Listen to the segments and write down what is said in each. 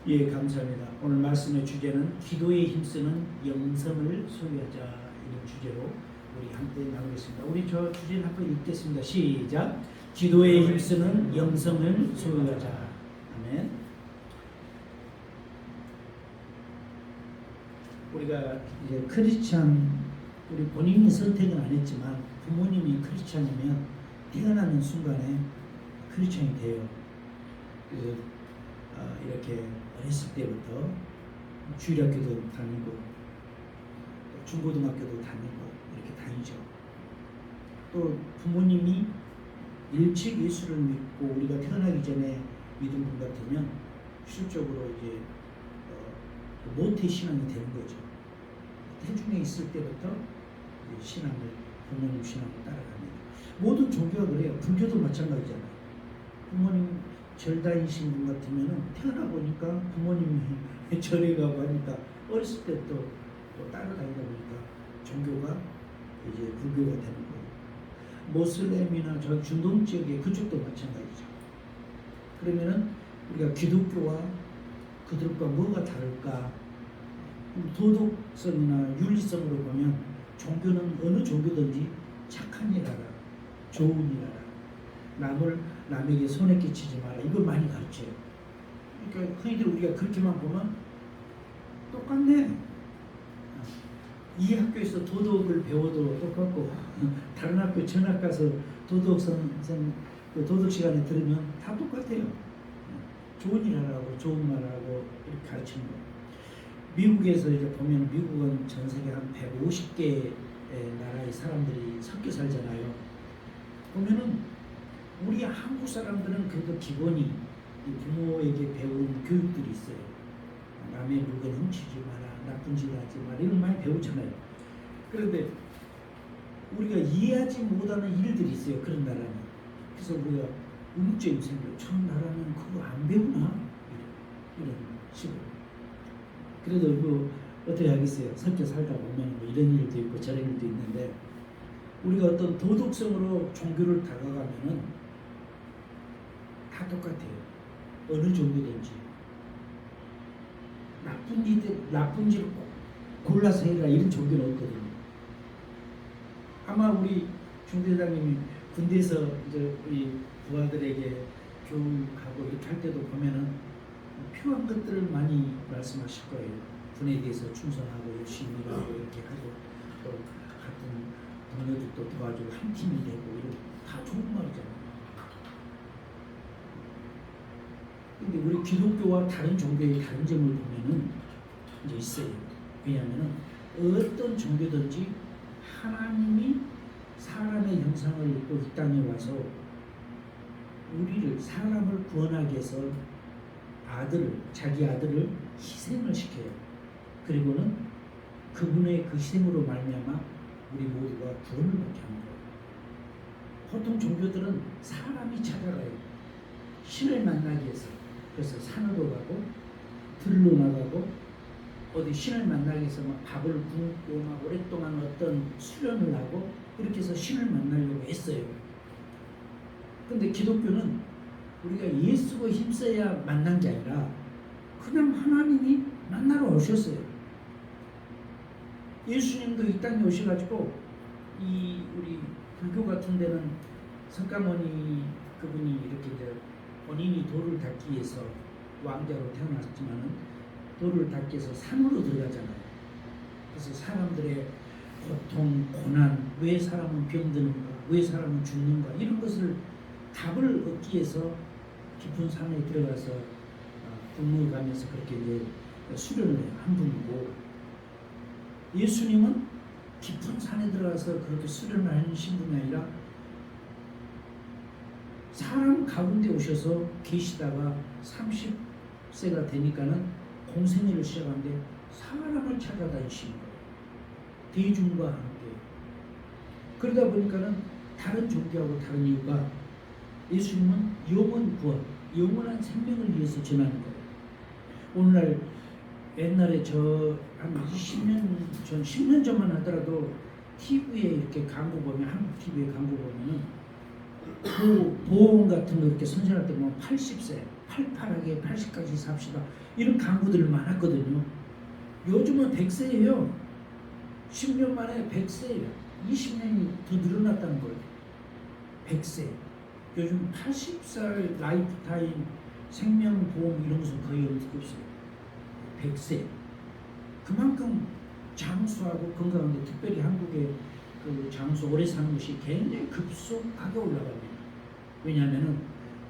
예, 감사합니다. 오늘 말씀의 주제는 기도에 힘쓰는 영성을 소유하자, 이런 주제로 우리 함께 나누겠습니다. 우리 저 주제를 한번 읽겠습니다. 시작. 기도에 힘쓰는 영성을 소유하자. 아멘. 우리가 이제 크리스찬, 우리 본인이 선택은 안 했지만 부모님이 크리스찬이면 태어나는 순간에 크리스찬이 돼요. 그래서 이렇게 어렸을 때부터 주일학교도 다니고 중고등학교도 다니고 이렇게 다니죠. 또 부모님이 일찍 예수를 믿고 우리가 태어나기 전에 믿은 분 같으면 실적으로 이제 모태 신앙이 되는 거죠. 태중에 있을 때부터 신앙을, 부모님 신앙을 따라갑니다. 모든 종교가 그래요. 불교도 마찬가지잖아요. 부모님 절 다니신 분 같으면 태어나 보니까 부모님이 절에 가고 하니까 어렸을 때부터 또 따라다니다 보니까 종교가 이제 불교가 되는 거예요. 모슬렘이나 저 중동 지역의 그쪽도 마찬가지죠. 그러면은 우리가 기독교와 그들과 뭐가 다를까? 도덕성이나 윤리성으로 보면 종교는 어느 종교든지 착한 일 하라, 좋은 일 하라, 남에게 손에 끼치지 마라, 이걸 많이 가르쳐요. 그러니까 흔히들 우리가 그렇게만 보면 똑같네. 이 학교에서 도덕을 배워도 똑같고 다른 학교 전학 가서 도덕 시간에 들으면 다 똑같아요. 좋은 일 하라고, 좋은 말 하라고 이렇게 가르치는 거예요. 미국에서 이제 보면 미국은 전 세계 한 150개 나라의 사람들이 섞여 살잖아요. 보면은 우리 한국 사람들은 그래도 기본이 부모에게 배운 교육들이 있어요. 남의 물건 훔치지 마라, 나쁜 짓 하지 마라, 이런 많이 배우잖아요. 그런데 우리가 이해하지 못하는 일들이 있어요. 그런 나라는. 그래서 우리가 의문점이 생겨요. 저 나라는 그거 안 배우나? 이런 식으로. 그래도 뭐 어떻게 하겠어요. 섞여 살다 보면 뭐 이런 일도 있고 저런 일도 있는데, 우리가 어떤 도덕성으로 종교를 다가가면은 다 똑같아요. 어느 종교든지 나쁜 짓을 꼭 골라서 해라, 이런 종교는 없거든요. 아마 우리 중대장님이 군대에서 이제 우리 부하들에게 교육하고 이렇게 할 때도 보면은 필요한 것들을 많이 말씀하실 거예요. 군에 대해서 충성하고 열심히 일하고 이렇게 하고 또 같은 동료들도 도와주고 한 팀이 되고 이런 다 좋은 말이잖아요. 근데 우리 기독교와 다른 종교의 다른 점을 보면은 이제 있어요. 왜냐하면은 어떤 종교든지 하나님이 사람의 형상을 입고 이 땅에 와서 우리를, 사람을 구원하기 위해서 자기 아들을 희생을 시켜요. 그리고는 그분의 그 희생으로 말미암아 우리 모두가 구원을 받게 하는 거예요. 보통 종교들은 사람이 찾아가요. 신을 만나기 위해서. 그래서 산으로 가고 들로 나가고 어디 신을 만나기 위해서 막 밥을 굶고 막 오랫동안 어떤 수련을 하고 이렇게 해서 신을 만나려고 했어요. 근데 기독교는 우리가 예수가 힘써야 만난 게 아니라 그냥 하나님이 만나러 오셨어요. 예수님도 이 땅에 오셔가지고 우리 불교 같은 데는 석가모니 그분이 이렇게 이제 본인이 도를 닦기 위해서 왕자로 태어났지만은 도를 닦기 위해서 산으로 들어가잖아요. 그래서 사람들의 고통, 고난, 왜 사람은 병드는가, 왜 사람은 죽는가, 이런 것을 답을 얻기 위해서 깊은 산에 들어가서 굶어 가면서 그렇게 이제 수련을 한 분이고, 예수님은 깊은 산에 들어가서 그렇게 수련을 하신 분이 아니라 사람 가운데 오셔서 계시다가 30세가 되니까는 공생애를 시작하는데 사람을 찾아다니시는 거예요. 대중과 함께. 그러다 보니까는 다른 종교하고 다른 이유가 예수님은 영원 구원, 영원한 생명을 위해서 전하는 거예요. 오늘날 옛날에 한 20년 전, 10년 전만 하더라도 TV에 이렇게 광고 보면, 한국 TV에 광고 보면은 보험 같은 거 이렇게 선전할 때 보면 80세, 팔팔하게 80까지 삽시다. 이런 강구들 많았거든요. 요즘은 100세예요. 10년 만에 100세예요. 20년이 더 늘어났다는 거예요. 100세. 요즘 80살 라이프타임 생명보험 이런 것은 거의 없어요. 100세. 그만큼 장수하고 건강한데 특별히 한국의 그 장수 오래 사는 것이 굉장히 급속하게 올라갑니다. 왜냐하면은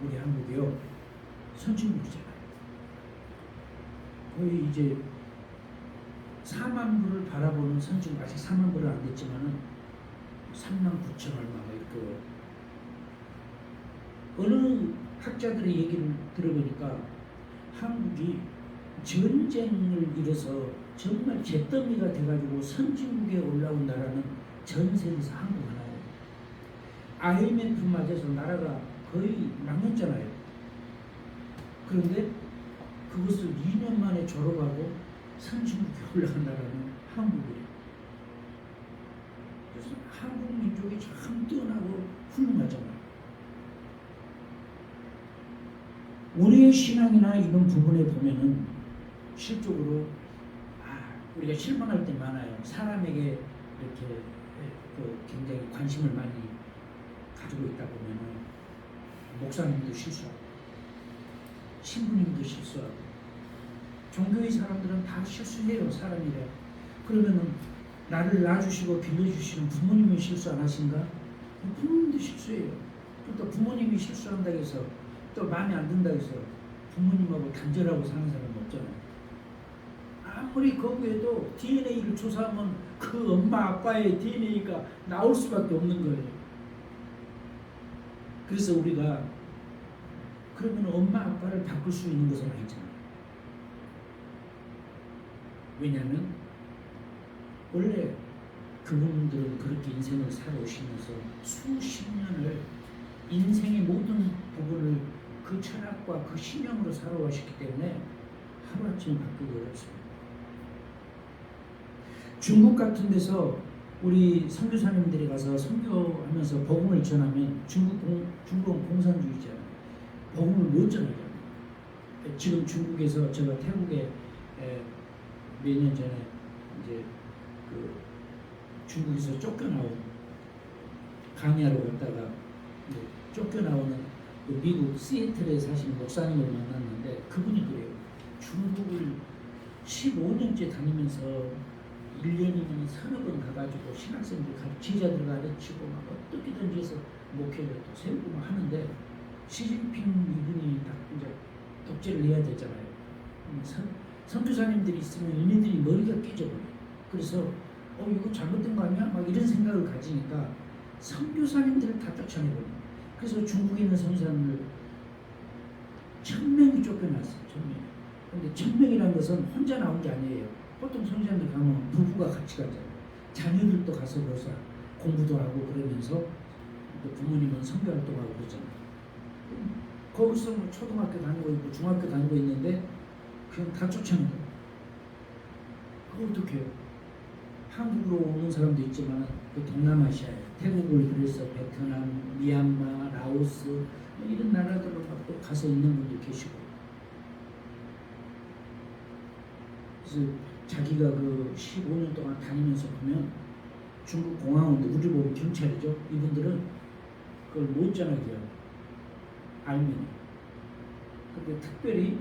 우리 한국이요 선진국이잖아요. 거의 이제 4만 불을 바라보는 선진국, 아직 4만 불은 안 됐지만은 3만 9천 얼마가 이렇게. 어느 학자들의 얘기를 들어보니까 한국이 전쟁을 일어서 정말 잿더미가 돼가지고 선진국에 올라온 나라는 전 세계에서 한국 하나예요. IMF 맞아서 나라가 거의 망했잖아요. 그런데 그것을 2년 만에 졸업하고 선진국에 올라간 나라는 한국이에요. 그래서 한국 민족이 참 뛰어나고 훌륭하잖아요. 우리의 신앙이나 이런 부분에 보면은 실적으로 우리가 실망할 때 많아요. 사람에게 이렇게 굉장히 관심을 많이 가지고 있다 보면은 목사님도 실수하고 신부님도 실수하고 종교의 사람들은 다 실수해요. 사람이래. 그러면은 나를 낳아주시고 빌려주시는 부모님이 실수 안 하신가? 부모님도 실수해요. 또 부모님이 실수한다고 해서 또 마음에 안 든다고 해서 부모님하고 단절하고 사는 사람은 없잖아요. 아무리 거부해도 DNA를 조사하면 그 엄마 아빠의 DNA가 나올 수밖에 없는 거예요. 그래서 우리가 그러면 엄마 아빠를 바꿀 수 있는 것은 아니잖아요. 왜냐하면 원래 그분들은 그렇게 인생을 살아오시면서 수십 년을 인생의 모든 부분을 그 철학과 그 신념으로 살아오셨기 때문에 하루아침에 바꾸기 어렵습니다. 중국 같은 데서 우리 선교사님들이 가서 선교하면서 복음을 전하면 중국은 공산주의잖아요. 복음을 못 전하잖아요. 지금 중국에서 제가 태국에 몇 년 전에 이제 그 중국에서 쫓겨나온 강의하러 갔다가 쫓겨나오는 그 미국 시애틀에 사시는 목사님을 만났는데 그분이 그래요. 중국을 15년째 다니면서 1년이면 서너 번 가가지고 신학생들 제자들 가르치고 막 어떻게든지 해서 목회를 또 세우고 막 하는데 시진핑 이분이 딱 이제 독재를 해야 되잖아요. 선교사님들이 있으면 얘네들이 머리가 깨져버려요. 그래서 이거 잘못된 거 아니야? 막 이런 생각을 가지니까 선교사님들을 다 쫓아내버려요. 그래서 중국에 있는 선교사님을 1000명이 쫓겨났어요. 1000명. 근데 1000명이라는 것은 혼자 나온 게 아니에요. 보통 선교사님들 가면 부부가 같이 가잖아요. 자녀들도 가서 벌써 공부도 하고 그러면서 또 부모님은 선교활동하고 그러잖아요. 거기서 뭐 초등학교 다니고 있고 중학교 다니고 있는데 그냥 다 쫓아내는 거예요. 그거 어떻게 해요? 한국으로 오는 사람도 있지만 그 동남아시아에 태국을 비롯해서 베트남, 미얀마, 라오스 뭐 이런 나라들로 또 가서 있는 분도 계시고 그래서 자기가 그 15년 동안 다니면서 보면 중국 공항원들 우리 보면 경찰이죠. 이분들은 그걸 못 전하게요. 알면. 근데 특별히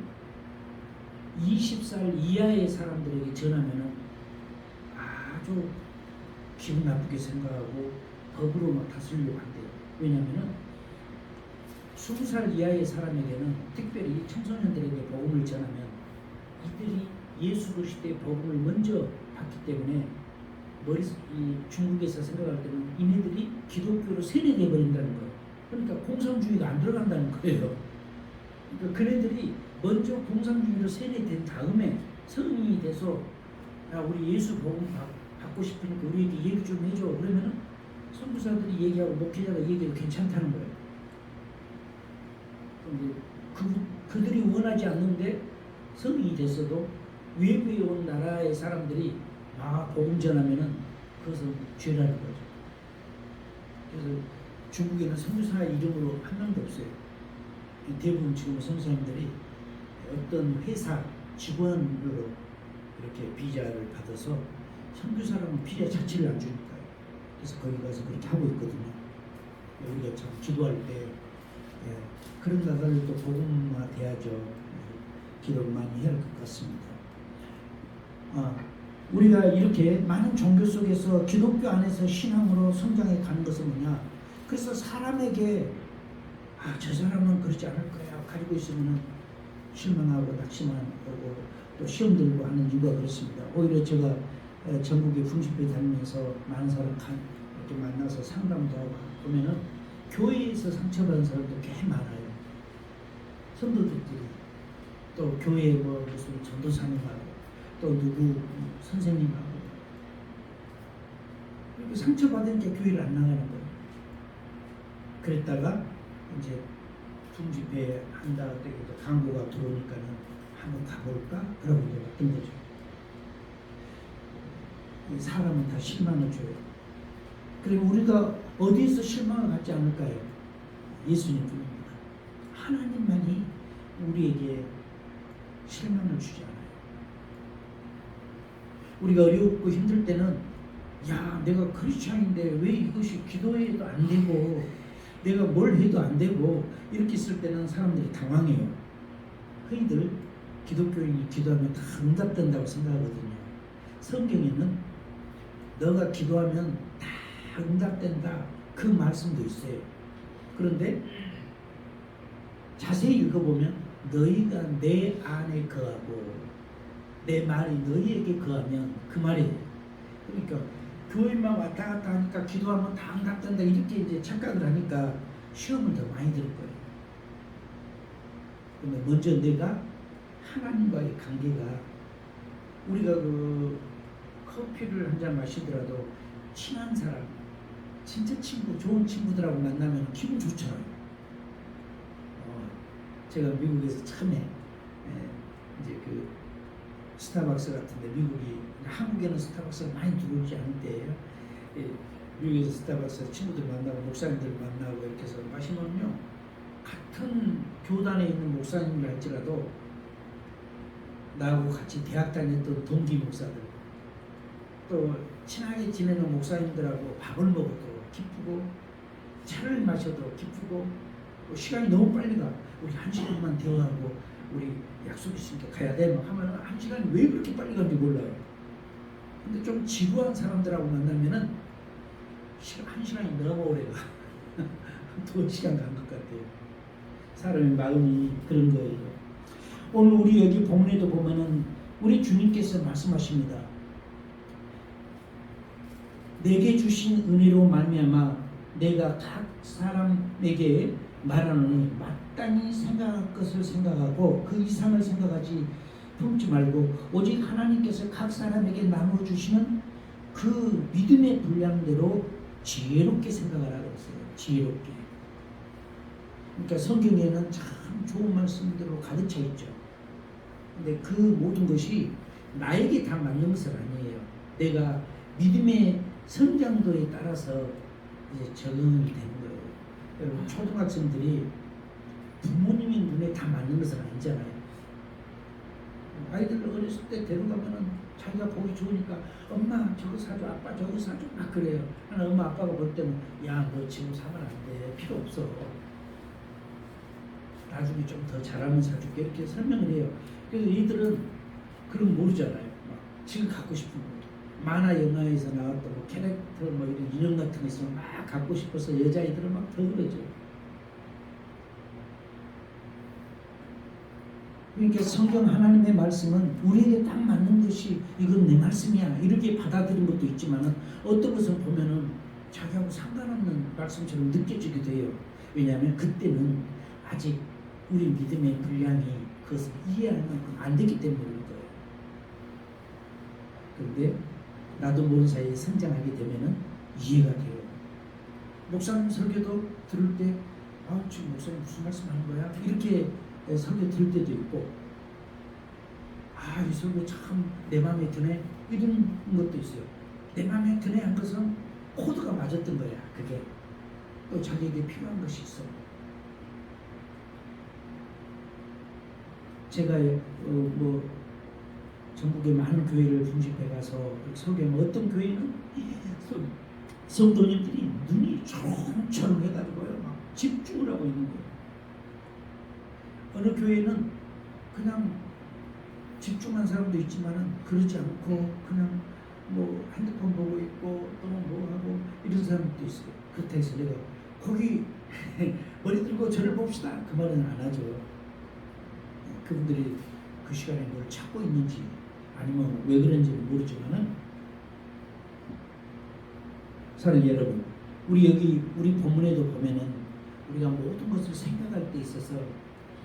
20살 이하의 사람들에게 전하면은 아주 기분 나쁘게 생각하고 법으로 막 다스리려고 한대요. 왜냐하면은 20살 이하의 사람에게는 특별히 청소년들에게 복음을 전하면 이들이 예수 그리스도의 복음을 먼저 받기 때문에 이 중국에서 생각할 때는 이네들이 기독교로 세뇌돼 버린다는 거예요. 그러니까 공산주의가 안 들어간다는 거예요. 그러니까 그네들이 먼저 공산주의로 세뇌된 다음에 성인이 돼서 우리 예수 복음 받고 싶으니까 우리에게 얘기 좀 해줘. 그러면은 선교사들이 얘기하고 목회자가 얘기해도 괜찮다는 거예요. 그런데 그들이 원하지 않는데 성인이 됐어도 외부에 온 나라의 사람들이 복음 전하면은 그것은 죄라는 거죠. 그래서 중국에는 선교사 이름으로 한 명도 없어요. 대부분 지금 선생님들이 어떤 회사 직원으로 이렇게 비자를 받아서 선교사라면 비자 자체를 안 주니까요. 그래서 거기 가서 그렇게 하고 있거든요. 우리가 참 기도할 때 그런 나라를 또 복음화돼야죠. 기도를 많이 해야 할 것 같습니다. 우리가 이렇게 많은 종교 속에서 기독교 안에서 신앙으로 성장해 가는 것은 뭐냐? 그래서 사람에게 저 사람은 그렇지 않을 거야 가지고 있으면 실망하고 낙심하고 또 시험 들고 하는 이유가 그렇습니다. 오히려 제가 전국에 풍집회 다니면서 많은 사람 이렇게 만나서 상담도 하고 보면은 교회에서 상처받은 사람도 꽤 많아요. 성도들끼리 또 교회에 무슨 전도사님하고 또 누구 선생님하고 이렇게 상처받으니까 교회를 안 나가는 거예요. 그랬다가 이제 풍집회 한다 이제 광고가 들어오니까는 한번 가볼까? 그러고 이제 왔던 거죠. 사람은 다 실망을 줘요. 그리고 우리가 어디에서 실망을 갖지 않을까요? 예수님 뿐입니다. 하나님만이 우리에게 실망을 주지 않아요. 우리가 어렵고 힘들 때는 내가 크리스찬인데 왜 이것이 기도해도 안 되고 내가 뭘 해도 안 되고 이렇게 있을 때는 사람들이 당황해요. 흔히들 기독교인이 기도하면 다 응답된다고 생각하거든요. 성경에는 너가 기도하면 다 응답된다 그 말씀도 있어요. 그런데 자세히 읽어보면 너희가 내 안에 거하고 내 말이 너희에게 거하면 그 말이에요. 그러니까 교회만 왔다 갔다 하니까 기도하면 다 응답된다 이렇게 이제 착각을 하니까 시험을 더 많이 들 거예요. 근데 먼저 내가 하나님과의 관계가 우리가 그 커피를 한 잔 마시더라도 친한 사람, 진짜 친구, 좋은 친구들하고 만나면 기분 좋잖아요. 제가 미국에서 처음에 이제 그 스타벅스 같은데 한국에는 스타벅스가 많이 들어오지 않을 때예요. 미국에서 스타벅스 친구들 만나고 목사님들 만나고 이렇게 해서 마시면요 같은 교단에 있는 목사님을 할지라도 나하고 같이 대학 다녔던 동기 목사들 또 친하게 지내는 목사님들하고 밥을 먹어도 기쁘고 차를 마셔도 기쁘고 시간이 너무 빨리 가. 우리 1시간만 대화하고 우리 약속 있으니까 가야 돼 하면 1시간이 왜 그렇게 빨리 가는지 몰라요. 근데 좀 지루한 사람들하고 만나면은 1시간이 너무 오래 가. 2시간 간 것 같아요. 사람의 마음이 그런 거예요. 오늘 우리 여기 본문에도 보면은 우리 주님께서 말씀하십니다. 내게 주신 은혜로 말미암아 내가 각 사람에게 말하노니 마땅히 생각할 것을 생각하고 그 이상을 생각하지 품지 말고 오직 하나님께서 각 사람에게 나누어 주시는 그 믿음의 분량대로 지혜롭게 생각하라 그랬어요. 지혜롭게. 그러니까 성경에는 참 좋은 말씀들로 가득 차 있죠. 근데 그 모든 것이 나에게 다 맞는 것은 아니에요. 내가 믿음의 성장도에 따라서 이제 적응이 되는 거예요. 여러분 초등학생들이 부모님의 눈에 다 맞는 것은 아니잖아요. 아이들 어렸을 때 데려가면은 자기가 보기 좋으니까 엄마 저거 사줘, 아빠 저거 사줘 막 그래요. 하나 엄마 아빠가 볼 때는 야 너 지금 사면 안 돼, 필요 없어. 나중에 좀 더 잘하면 사줄게 이렇게 설명을 해요. 그래서 이들은 그런 거 모르잖아요. 막 지금 갖고 싶은 거. 만화 영화에서 나왔던 뭐 캐릭터 뭐 이런 인형 같은 거 있으면 막 갖고 싶어서 여자아이들은 막 더 그러죠. 그러니까 성경 하나님의 말씀은 우리에게 딱 맞는 것이 이건 내 말씀이야 이렇게 받아들인 것도 있지만 어떤 것을 보면은 자기하고 상관없는 말씀처럼 느껴지기도 해요. 왜냐하면 그때는 아직 우리 믿음의 분량이 그것을 이해할 만큼 안 됐기 때문에 그런 거예요. 그런데 나도 모르는 사이에 성장하게 되면은 이해가 돼요. 목사님 설교도 들을 때 지금 목사님 무슨 말씀 하는 거야? 이렇게 설교 들을 때도 있고 이 설교 참 내 마음에 드네 이런 것도 있어요. 내 마음에 드네 한 것은 코드가 맞았던 거야. 그게 또 자기에게 필요한 것이 있어. 제가 뭐 전국의 많은 교회를 중심해 가서 설교하면 어떤 교회는 성도님들이 눈이 초롱초롱 해가지고요 막 집중을 하고 있는 거예요. 어느 교회는 그냥 집중한 사람도 있지만은 그러지 않고 그냥 뭐 핸드폰 보고 있고 또 뭐 하고 이런 사람도 있어요. 그렇다 해서 내가 거기 머리 들고 저를 봅시다 그 말은 안 하죠. 그분들이 그 시간에 뭘 찾고 있는지 아니면 왜 그런지는 모르지만은 사랑하는 여러분, 우리 본문에도 보면은 우리가 모든 것을 생각할 때 있어서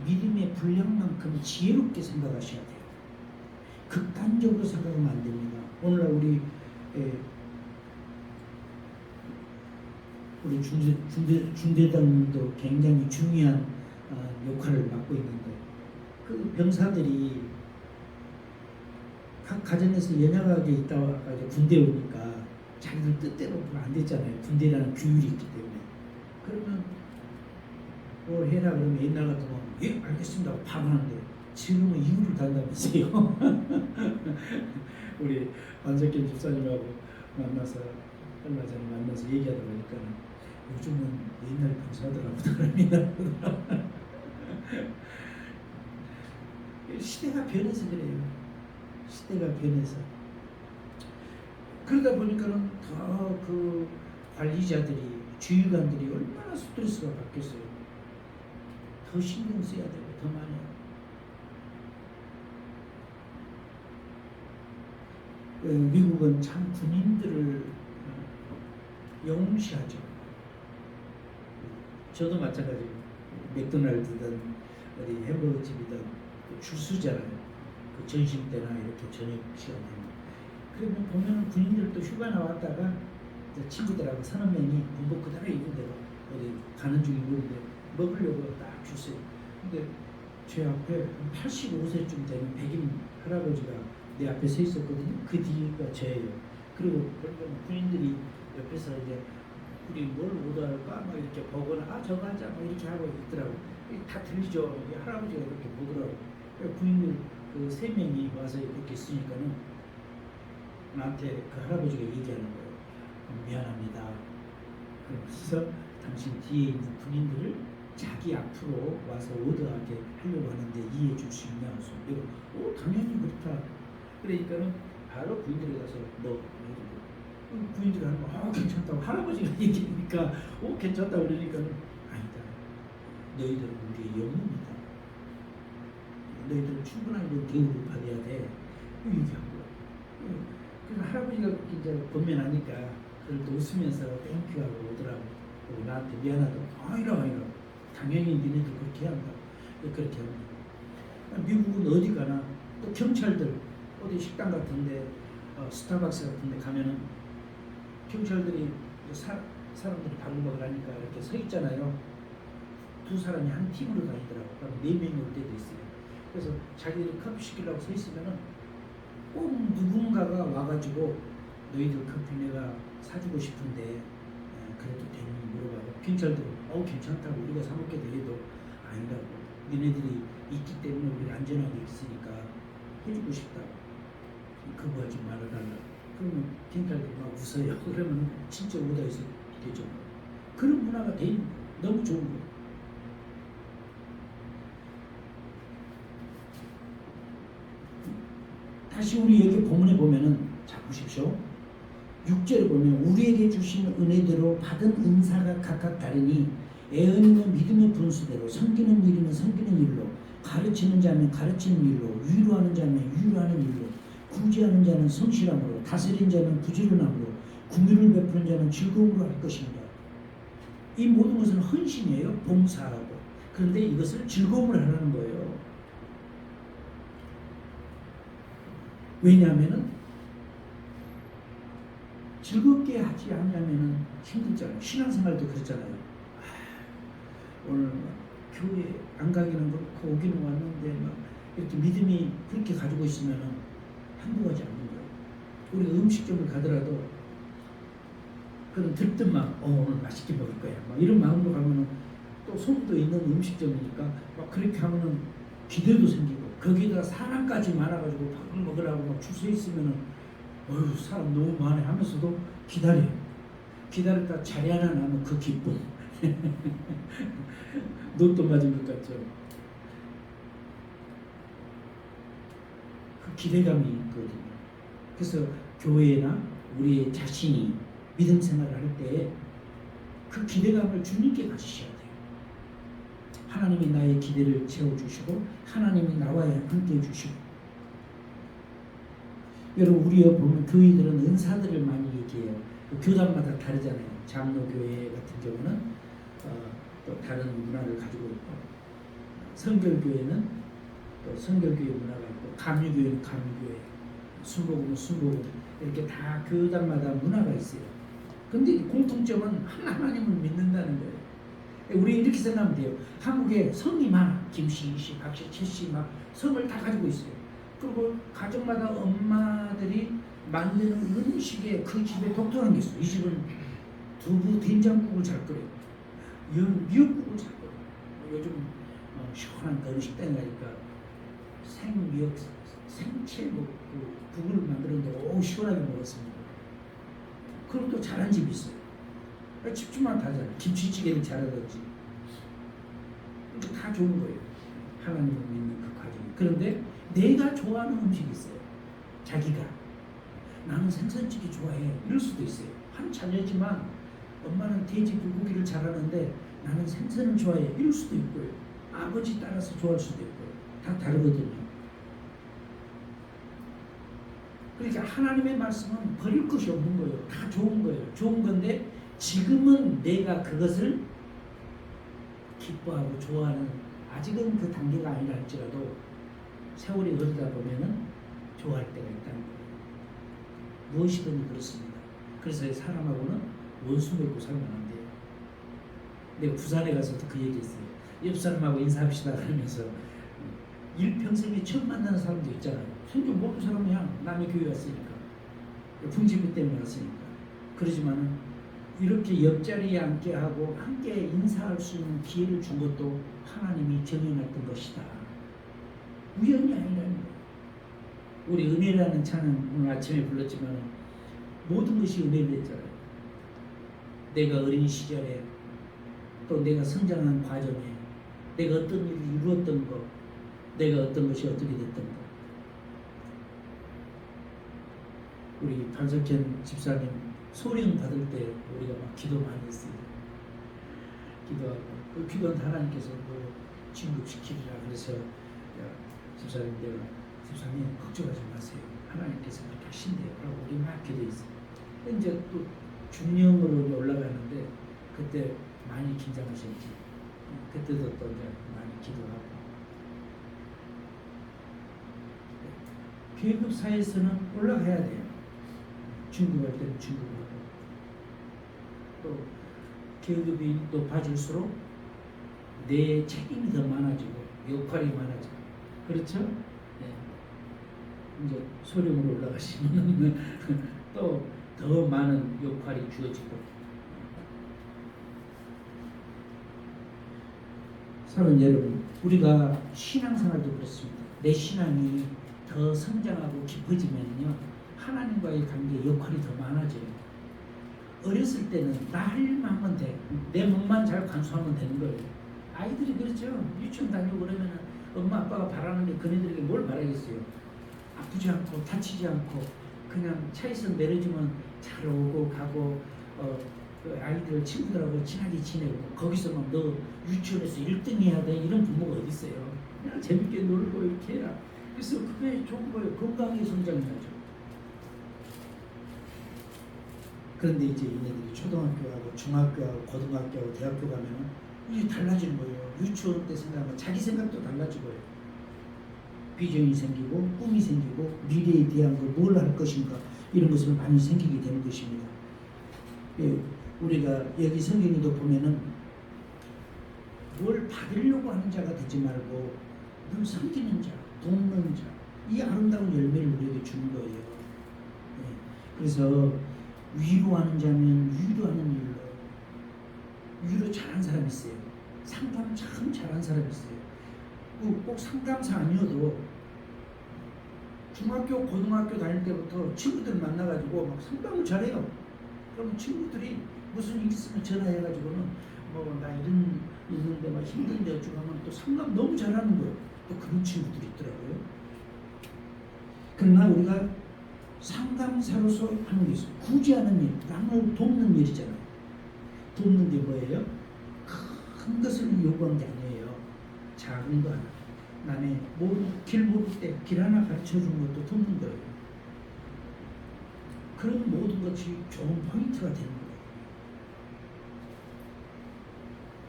믿음의 분량만큼 지혜롭게 생각하셔야 돼요. 극단적으로 생각하면 안 됩니다. 오늘날 우리 중대장도 굉장히 중요한 역할을 맡고 있는데 그 병사들이 각 가정에서 연약하게 있다가 군대 오니까 자기들 뜻대로 안 됐잖아요. 군대라는 규율이 있기 때문에. 그러면 뭘 해라 그러면 옛날 같으면 예 알겠습니다 바로 하는데 지금은 이유를 단다면서요. 우리 안석현 집사님하고 만나서 얼마 전에 만나서 얘기하다 보니까 요즘은 옛날 병사들하고 다릅니다. 시대가 변해서 그래요. 시대가 변해서. 그러다 보니까는 더 그 관리자들이 주의관들이 얼마나 스트레스가 받겠어요. 더 신경 써야 되고 더 많이. 미국은 참 군인들을 영웅시하죠. 저도 마찬가지. 맥도날드든 어디 햄버거 집이든 줄 서잖아요. 그 점심 때나 이렇게 저녁 시간 되면. 그러면 보면은 군인들도 휴가 나왔다가 친구들하고 서너 명이 군복 그대로 입은 대로 어디 가는 중인 건데 먹으려고 딱 줬어요. 근데 제 앞에 85세쯤 되는 백인 할아버지가 내 앞에 서 있었거든요. 그 뒤가 저예요. 그리고 군인들이 옆에서 이제 우리 뭘 오더할까 막 이렇게 보거나 아 저거 하자 막 이렇게 하고 있더라고. 다 들리죠. 할아버지가 이렇게 보더라고. 군인들 그 세 명이 와서 이렇게 있으니까는 나한테 그 할아버지가 얘기하는 거예요. 미안합니다. 그러면서 당신 뒤에 있는 군인들을 자기 앞으로 와서 오더하게 하려고 하는데 이해해 줄 수 있냐? 그래서 내가 당연히 그렇다. 그러니까는 바로 부인들에 가서 너 부인들이 하는 거 괜찮다고 할아버지가 얘기하니까 괜찮다고 그러니까는 아니다. 너희들은 우리의 영웅이다. 너희들은 충분한 대우를 받아야 돼. 얘기한 거야. 그래서 할아버지가 이제 권면하니까 그걸 또 웃으면서 땡큐하고 오더라고. 그리고 나한테 미안하다고. 아니라 당연히 니네들 그렇게 해야 한다. 그렇게 합니다. 미국은 어디 가나 또 경찰들 어디 식당 같은데 스타벅스 같은데 가면은 경찰들이 사람들이 밥을 먹으라니까 이렇게 서 있잖아요. 두 사람이 한 팀으로 다니더라고. 그럼 4명이 올 때도 있어요. 그래서 자기들이 커피 시키려고 서 있으면은 꼭 누군가가 와가지고 너희들 커피 내가 사주고 싶은데 그래도 되니 물어봐요. 경찰들은 괜찮다고 우리가 사 먹게 되어도 아니라고. 너네들이 있기 때문에 우리가 안전하게 있으니까 해주고 싶다고. 그거 하지 말아달라. 그러면 경찰들이 막 웃어요. 그러면 진짜 오다 있어 되죠. 그런 문화가 돼 있는 거예요. 너무 좋은 거예요. 다시 우리 여기 본문에 보면은 자 보십시오. 6절에 보면 우리에게 주신 은혜대로 받은 은사가 각각 다르니 애언이는 믿음의 분수대로 섬기는 일이면 섬기는 일로 가르치는 자면 가르치는 일로 위로하는 자면 위로하는 일로 구제하는 자는 성실함으로 다스리는 자는 부지런함으로 긍휼을 베푸는 자는 즐거움으로 할 것입니다. 이 모든 것은 헌신이에요. 봉사하고. 그런데 이것을 즐거움으로 하라는 거예요. 왜냐하면은 즐겁게 하지 않으면은 힘들잖아요. 신앙생활도 그렇잖아요. 오늘 교회 안 가기는 그렇고 오기는 왔는데 막 이렇게 믿음이 그렇게 가지고 있으면은 행복하지 않는 거예요. 우리 음식점을 가더라도 그런 들뜬 마음, 오늘 맛있게 먹을 거야. 막 이런 마음으로 가면은 또 소문도 있는 음식점이니까 막 그렇게 하면은 기대도 생기고 거기다 사람까지 많아가지고 밥을 먹으라고 막 줄 서 있으면은 어휴 사람 너무 많아 하면서도 기다려. 기다렸다 자리 하나 나면 그 기쁨. 노또 맞은 것 같죠. 그 기대감이 있거든요. 그래서 교회나 우리 자신이 믿음 생활을 할 때 그 기대감을 주님께 가지셔야 돼요. 하나님이 나의 기대를 채워주시고 하나님이 나와 함께 해주시고. 여러분 우리가 보면 교회들은 은사들을 많이 얘기해요. 교단마다 다르잖아요. 장로교회 같은 경우는 또 다른 문화를 가지고 있고, 성결교회는 또 성결교회 문화가 있고, 감리교회는 감리교회, 순복음은 순복음, 이렇게 다 교단마다 문화가 있어요. 근데 공통점은 하나님을 믿는다는 거예요. 우리 이렇게 생각하면 돼요. 한국에 성이 많아. 김씨, 이씨, 박씨, 최씨 막 성을 다 가지고 있어요. 그리고 가정마다 엄마들이 만드는 음식에 그 집에 독특한 게 있어요. 이 집은 두부 된장국을 잘 끓여요. 미역국을 잘 끓여요. 요즘 시원한 어느 식당에 가니까 생미역, 생채 국을 만드는데 오 시원하게 먹었습니다. 그리고 또 잘한 집이 있어요. 집주만 다 잘해. 김치찌개를 잘하든지. 다 좋은 거예요. 하나님을 믿는 그 과정이. 그런데 내가 좋아하는 음식이 있어요. 자기가. 나는 생선찌개 좋아해. 이럴 수도 있어요. 한 자녀지만 엄마는 돼지 불고기를 잘하는데 나는 생선을 좋아해. 이럴 수도 있고요. 아버지 따라서 좋아할 수도 있고요. 다 다르거든요. 그러니까 하나님의 말씀은 버릴 것이 없는 거예요. 다 좋은 거예요. 좋은 건데 지금은 내가 그것을 기뻐하고 좋아하는 아직은 그 단계가 아니라 할지라도 세월이 흐르다 보면은 좋아할 때가 있다는 거예요. 무엇이든 그렇습니다. 그래서 사람하고는 원수 맺고 살면 안 돼요. 내가 부산에 가서도 그 얘기했어요. 옆 사람하고 인사합시다 하면서 일평생에 처음 만나는 사람도 있잖아요. 생전 모르는 사람이야. 남의 교회 왔으니까. 풍지부 때문에 왔으니까. 그러지만은 이렇게 옆자리에 앉게 하고 함께 인사할 수 있는 기회를 준 것도 하나님이 정해놨던 것이다. 우연이 아니라는 거예요. 우리 은혜라는 차는 오늘 아침에 불렀지만 모든 것이 은혜를 했잖아요. 내가 어린 시절에 또 내가 성장한 과정에 내가 어떤 일을 이루었던 것, 내가 어떤 것이 어떻게 됐던 것. 우리 반석현 집사님 소령 받을 때 우리가 막 기도 많이 했어요. 기도하고 그 기도한 하나님께서 뭐 진급시키리라. 그래서 집사님 내가 집사님 걱정하지 마세요. 하나님께서 그렇게 하신대요. 라고 우리 막 기도했어요. 이제 또 중령으로 올라가는데 그때 많이 긴장하셨지. 그때도 또 이제 많이 기도하고. 계급 사회에서는 올라가야 돼요. 중급할 때는 중급하고. 또 계급이 높아질수록 내 책임이 더 많아지고 역할이 많아지고. 그렇죠? 네. 이제 소령으로 올라가시면 또 더 많은 역할이 주어지고. 사랑하는 여러분, 우리가 신앙생활도 그렇습니다. 내 신앙이 더 성장하고 깊어지면요, 하나님과의 관계 역할이 더 많아져요. 어렸을 때는 나 할 일만 하면 돼. 내 몸만 잘 관수하면 되는 거예요. 아이들이 그렇죠. 유치원 다니고 그러면 엄마 아빠가 바라는 게 그네들에게 뭘 바라겠어요. 아프지 않고 다치지 않고 그냥 차에서 내려주면 잘 오고 가고 그 아이들 친구들하고 친하게 지내고 거기서 막 너 유치원에서 1등 해야 돼 이런 부모가 어디 있어요. 그냥 재밌게 놀고 이렇게 해라. 그래서 그게 좋은 거예요. 건강하게 성장해야죠. 그런데 이제 얘네들이 초등학교하고 중학교하고 고등학교하고 대학교 가면은 이게 달라지는 거예요. 유치원 때 생각하면 자기 생각도 달라지고요. 비전이 생기고 꿈이 생기고 미래에 대한 걸 뭘 할 것인가 이런 것을 많이 생기게 되는 것입니다. 예, 우리가 여기 성경에도 보면은 뭘 받으려고 하는 자가 되지 말고 늘 섬기는 자, 돕는 자, 이 아름다운 열매를 우리에게 주는 거예요. 예, 그래서 위로하는 자면 위로하는 일로 위로 잘하는 사람이 있어요. 상담 참 잘하는 사람이 있어요. 꼭 상담사 아니어도 중학교, 고등학교 다닐 때부터 친구들 만나가지고 막 상담을 잘해요. 그러면 친구들이 무슨 일 있으면 전화해가지고는 뭐 나 이런 있는데 막 힘든데 어쩌고 하면 또 상담 너무 잘하는 거예요. 또 그런 친구들이 있더라고요. 그러나 우리가 상담사로서 하는 게 있어요. 굳이 하는 일, 남을 돕는 일이잖아요. 돕는 게 뭐예요? 큰 것을 요구한 게 아니에요. 작은 거 하나. 남의 길 모를 때 길 하나 가르쳐 주는 것도 돕는 거예요. 그런 모든 것이 좋은 포인트가 되는 거예요.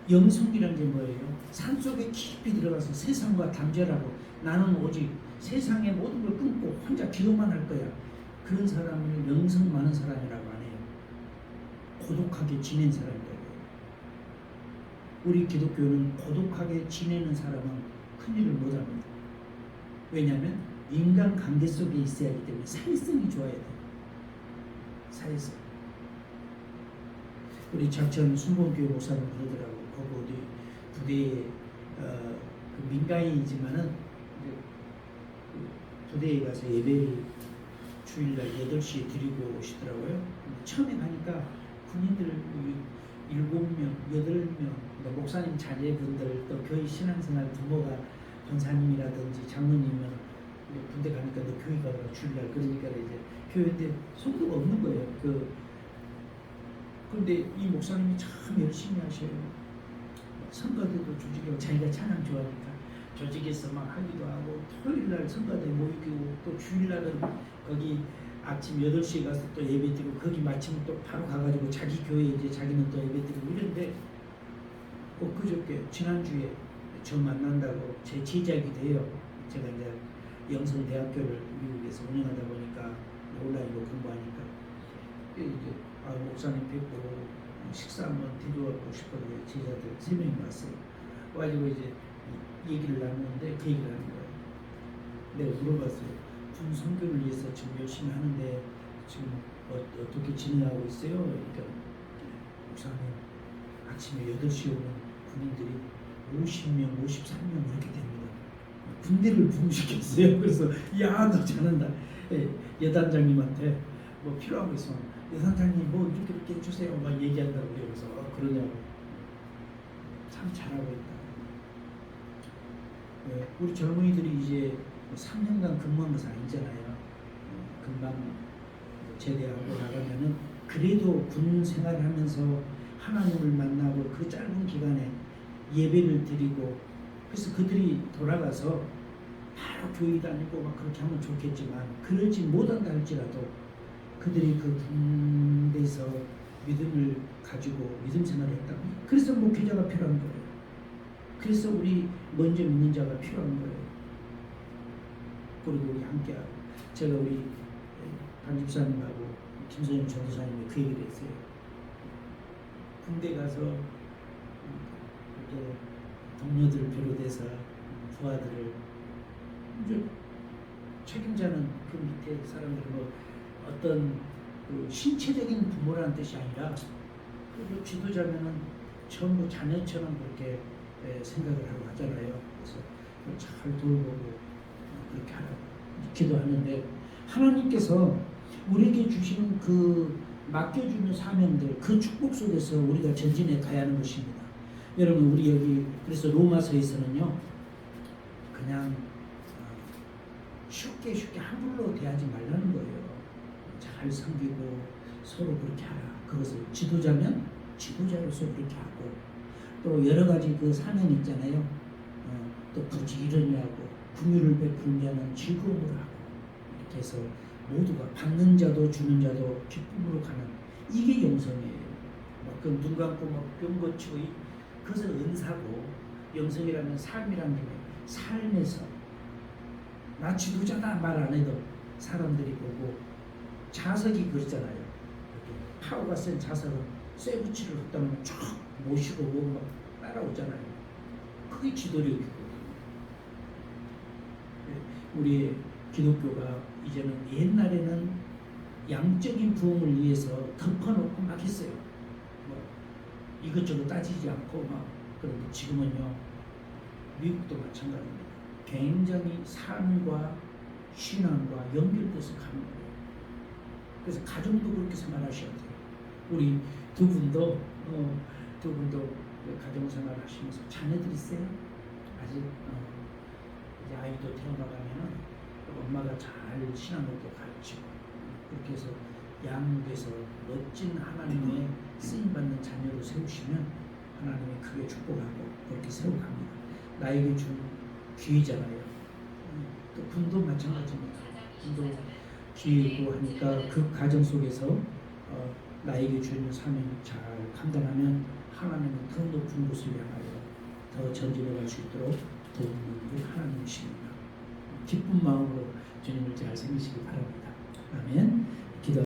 영성이라는 게 뭐예요? 산속에 깊이 들어가서 세상과 단절하고 나는 오직 세상의 모든 걸 끊고 혼자 기도만 할 거야. 그런 사람을 영성 많은 사람이라고 안 해요. 고독하게 지낸 사람이라고 해요. 우리 기독교는 고독하게 지내는 사람은 큰일을 못합니다. 왜냐하면 인간 관계 속에 있어야 하기 때문에 사회성이 좋아야 돼요. 사회성. 우리 작전 순복음교회 목사님 그러더라고. 거기 어디 부대에 그 민간인이지만은 부대에 가서 예배를 주일날 8시에 드리고 오시더라고요. 처음에 가니까 군인들 7명, 8명, 목사님 자제분들, 또 교회 신앙생활 부모가 권사님이라든지 장로님은 군대 가니까 너 교회 가라 주일날. 그러니까 이제 교회인데 성도가 없는 거예요. 그런데 이 목사님이 참 열심히 하셔요. 선거대도 조직하고 자기가 찬양 좋아하니까 조직에서 막 하기도 하고 토요일날 선거대 모이고 또 주일날은 거기 아침 8시에 가서 또 예배 드리고 거기 마치면 또 바로 가가지고 자기 교회에 이제 자기는 또 예배 드리고 이런데 그저께 지난주에 저 만난다고 제 제자이기도 해요. 제가 이제 영성대학교를 미국에서 운영하다 보니까 온라인으로 공부하니까 이제 목사님 뵙고 식사 한번 드려보고 싶어서 제자들 3명이 왔어요. 와가지고 이제 얘기를 나누는데 그 얘기를 하는 거예요. 내가 물어봤어요. 군 선교를 위해서 지금 열심히 하는데 지금 어떻게 진행하고 있어요? 그러니까 목사님 아침에 8시에 오는 군인들이 50명, 53명 이렇게 됩니다. 군대를 부흥시켰어요. 그래서 야, 너 잘한다. 여단장님한테 뭐 필요한 거 있으면 여단장님 뭐 이렇게 해주세요. 막 얘기한다고 그래요. 그래서 그러냐고. 참 잘하고 있다. 우리 젊은이들이 이제 3년간 근무한 것은 아니잖아요. 금방 제대하고 나가면은 그래도 군 생활을 하면서 하나님을 만나고 그 짧은 기간에 예배를 드리고 그래서 그들이 돌아가서 바로 교회 다니고 막 그렇게 하면 좋겠지만 그러지 못한다 할지라도 그들이 그 군대에서 믿음을 가지고 믿음 생활을 했다. 그래서 목회자가 필요한 거예요. 그래서 우리 먼저 믿는 자가 필요한 거예요. 그리고 우리 함께하고 제가 우리 담집사님하고 김선영 전도사님이 그 얘기를 했어요. 군대 가서 이제 동료들을 비롯해서 부하들을 이제 책임자는 그 밑에 사람들 뭐 어떤 그 신체적인 부모라는 뜻이 아니라 그 지도자면은 전부 자녀처럼 그렇게 생각을 하고 하잖아요. 그래서 잘 돌보고 그렇게 하라고 기도하는데 하나님께서 우리에게 주시는 그 맡겨주는 사명들 그 축복 속에서 우리가 전진해 가야 하는 것입니다. 여러분 우리 여기 그래서 로마서에서는요 그냥 쉽게 함부로 대하지 말라는 거예요. 잘 섬기고 서로 그렇게 하라. 그것을 지도자면 지도자로서 그렇게 하고 또 여러 가지 그 사명이 있잖아요. 또 부지런히 하고 긍휼을 베푸는 자는 즐거움으로 하고 이렇게 해서 모두가 받는 자도 주는 자도 기쁨으로 가는 이게 영성이에요. 그눈 감고 뿅 고치고 그것은 은사고 영성이라는 삶이라는 게 삶에서 나 지도자다 말 안 해도 사람들이 보고 자석이 그렇잖아요. 이렇게 파워가 센 자석은 쇠붙이를 흙다면 쫙 모시고 막 따라오잖아요. 그게 지도력이고 우리 기독교가 이제는 옛날에는 양적인 부흥을 위해서 덮어놓고 막 했어요. 뭐 이것저것 따지지 않고 막 그런데 지금은요 미국도 마찬가지입니다. 굉장히 삶과 신앙과 연결돼서 가는 거예요. 그래서 가정도 그렇게 생활하셔야 돼요. 우리 두 분도 가정생활 하시면서 자녀들 있어요? 아직 이제 아이도 태어나가면은 엄마가 잘 신앙도 가르치고 그렇게 해서 양육해서 멋진 하나님의 쓰임받는 자녀로 세우시면 하나님이 크게 축복하고 그렇게 세워갑니다. 나에게 준 기회잖아요. 또 분도 마찬가지입니다. 분도 기회고 하니까 그 가정 속에서 나에게 주는 사명 잘 감당하면 하나님은 더 높은 곳을 향하여 더 전진해 갈 수 있도록 도우는 그 하나님이십니다. 기쁜 마음으로 주님을 잘 섬기시기 바랍니다. 아멘.